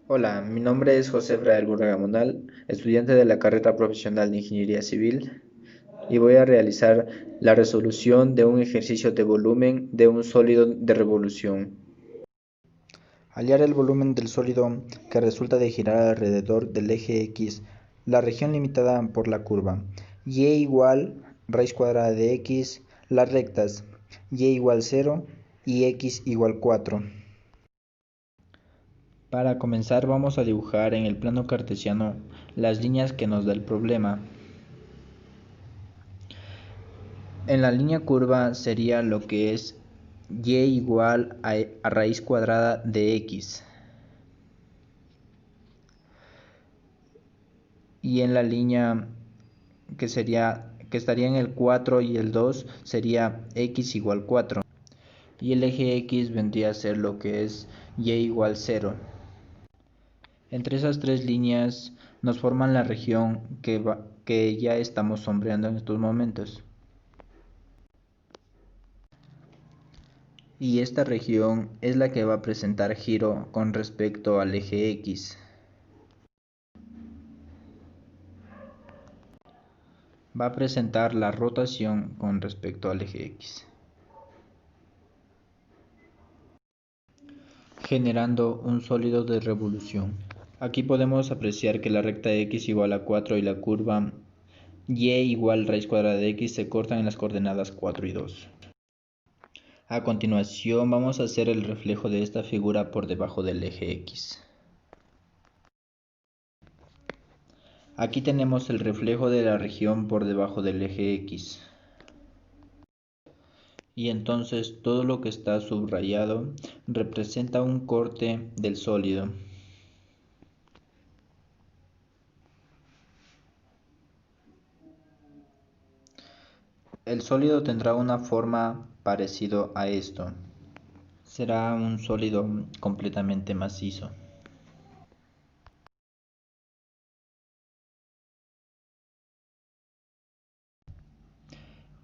Hola, mi nombre es José Frael Gamonal, estudiante de la carrera profesional de Ingeniería Civil, y voy a realizar la resolución de un ejercicio de volumen de un sólido de revolución. Hallar el volumen del sólido que resulta de girar alrededor del eje X, la región limitada por la curva, y igual raíz cuadrada de X, las rectas, y igual 0 y X igual 4. Para comenzar vamos a dibujar en el plano cartesiano las líneas que nos da el problema. En la línea curva sería lo que es y igual a raíz cuadrada de X. Y en la línea que estaría en el 4 y el 2 sería x igual 4, y el eje X vendría a ser lo que es y igual 0. Entre esas tres líneas nos forman la región que ya estamos sombreando en estos momentos, y esta región es la que va a presentar giro con respecto al eje X. Va a presentar la rotación con respecto al eje X, generando un sólido de revolución. Aquí podemos apreciar que la recta x igual a 4 y la curva y igual raíz cuadrada de x se cortan en las coordenadas 4 y 2. A continuación vamos a hacer el reflejo de esta figura por debajo del eje x. Aquí tenemos el reflejo de la región por debajo del eje x. Y entonces todo lo que está subrayado representa un corte del sólido. El sólido tendrá una forma parecido a esto. Será un sólido completamente macizo.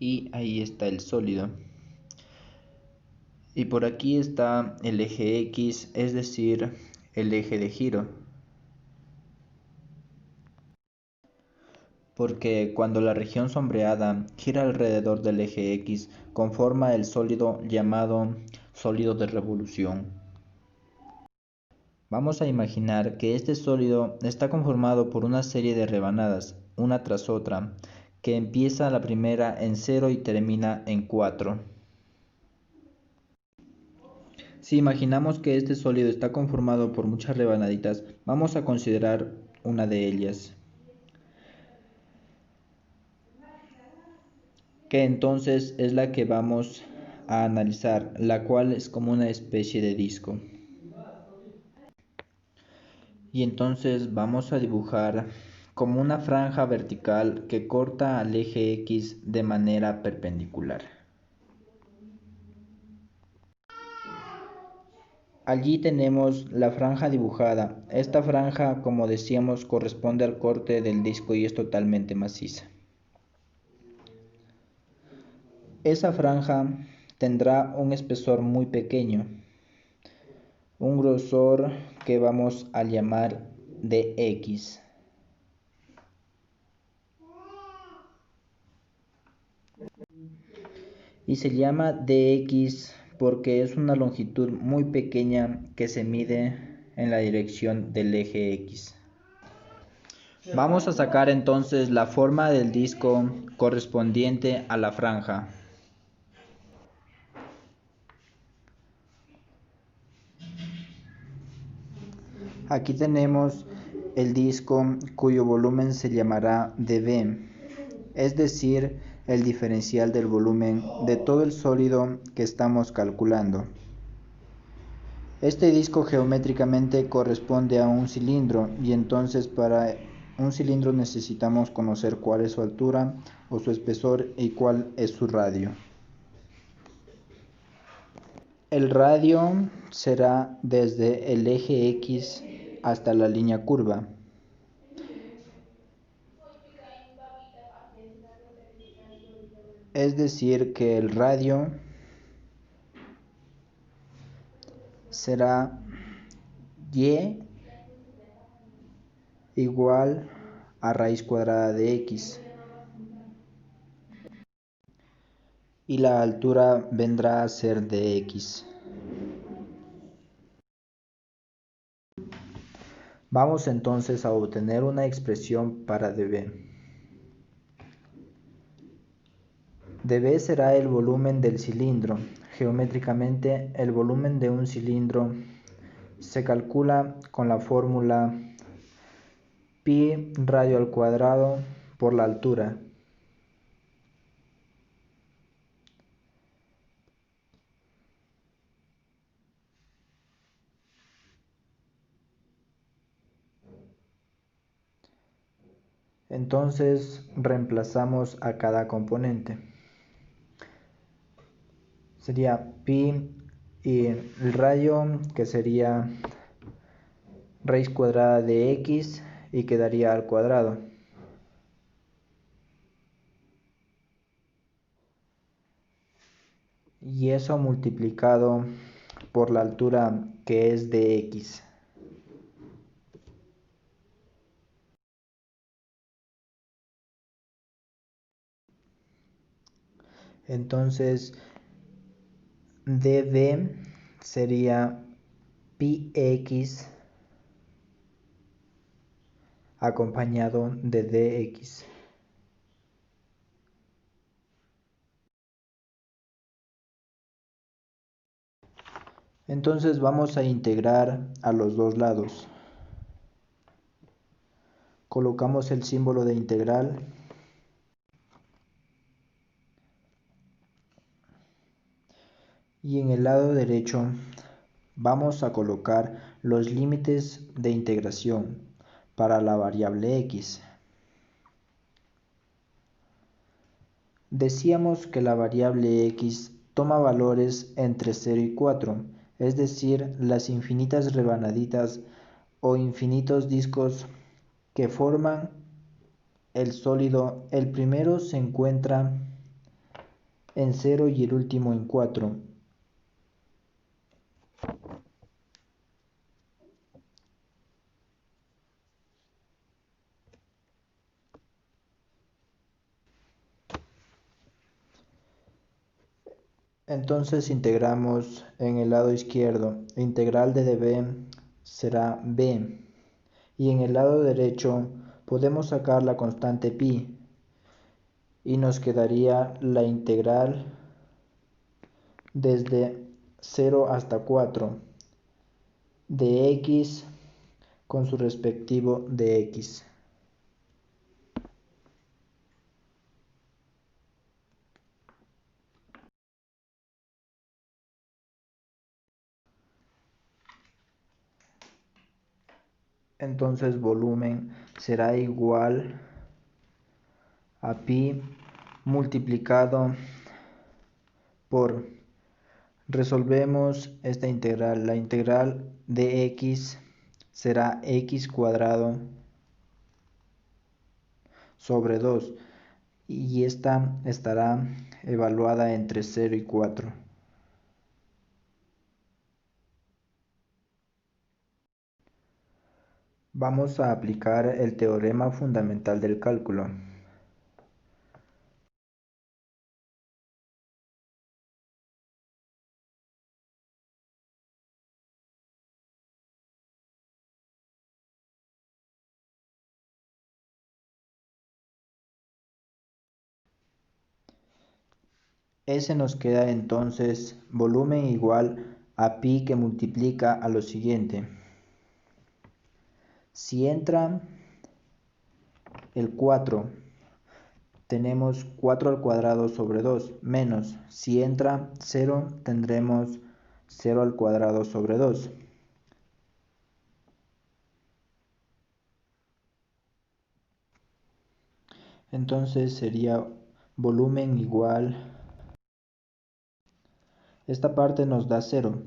Y ahí está el sólido. Y por aquí está el eje X, es decir, el eje de giro. Porque cuando la región sombreada gira alrededor del eje X, conforma el sólido llamado sólido de revolución. Vamos a imaginar que este sólido está conformado por una serie de rebanadas, una tras otra, que empieza la primera en 0 y termina en 4. Si imaginamos que este sólido está conformado por muchas rebanaditas, vamos a considerar una de ellas, que entonces es la que vamos a analizar, la cual es como una especie de disco. Y entonces vamos a dibujar como una franja vertical que corta al eje X de manera perpendicular. Allí tenemos la franja dibujada. Esta franja, como decíamos, corresponde al corte del disco y es totalmente maciza. Esa franja tendrá un espesor muy pequeño, un grosor que vamos a llamar de X. Y se llama dx porque es una longitud muy pequeña que se mide en la dirección del eje X. Vamos a sacar entonces la forma del disco correspondiente a la franja. Aquí tenemos el disco cuyo volumen se llamará dB, es decir, el diferencial del volumen de todo el sólido que estamos calculando. Este disco geométricamente corresponde a un cilindro, y entonces para un cilindro necesitamos conocer cuál es su altura o su espesor y cuál es su radio. El radio será desde el eje X hasta la línea curva. Es decir, que el radio será y igual a raíz cuadrada de x. Y la altura vendrá a ser de x. Vamos entonces a obtener una expresión para dB. dB será el volumen del cilindro. Geométricamente, el volumen de un cilindro se calcula con la fórmula pi radio al cuadrado por la altura. Entonces reemplazamos a cada componente. Sería pi y el radio, que sería raíz cuadrada de x, y quedaría al cuadrado. Y eso multiplicado por la altura, que es de x. Entonces dB sería pi x acompañado de dx. Entonces vamos a integrar a los dos lados. Colocamos el símbolo de integral y en el lado derecho vamos a colocar los límites de integración para la variable x. Decíamos que la variable x toma valores entre 0 y 4, es decir, las infinitas rebanaditas o infinitos discos que forman el sólido. El primero se encuentra en 0 y el último en 4. Entonces integramos en el lado izquierdo. Integral de dB será b. Y en el lado derecho podemos sacar la constante pi. Y nos quedaría la integral desde 0 hasta 4 de x con su respectivo dx. Entonces volumen será igual a pi multiplicado por, resolvemos esta integral, la integral de x será x cuadrado sobre 2 y esta estará evaluada entre 0 y 4. Vamos a aplicar el teorema fundamental del cálculo. Ese nos queda entonces volumen igual a pi que multiplica a lo siguiente. Si entra el 4, tenemos 4 al cuadrado sobre 2, menos si entra 0, tendremos 0 al cuadrado sobre 2. Entonces sería volumen igual, esta parte nos da 0,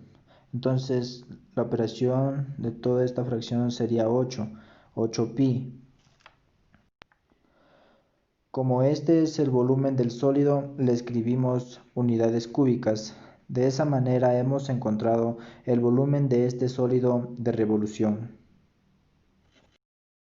entonces la operación de toda esta fracción sería 8 pi. Como este es el volumen del sólido, le escribimos unidades cúbicas. De esa manera hemos encontrado el volumen de este sólido de revolución.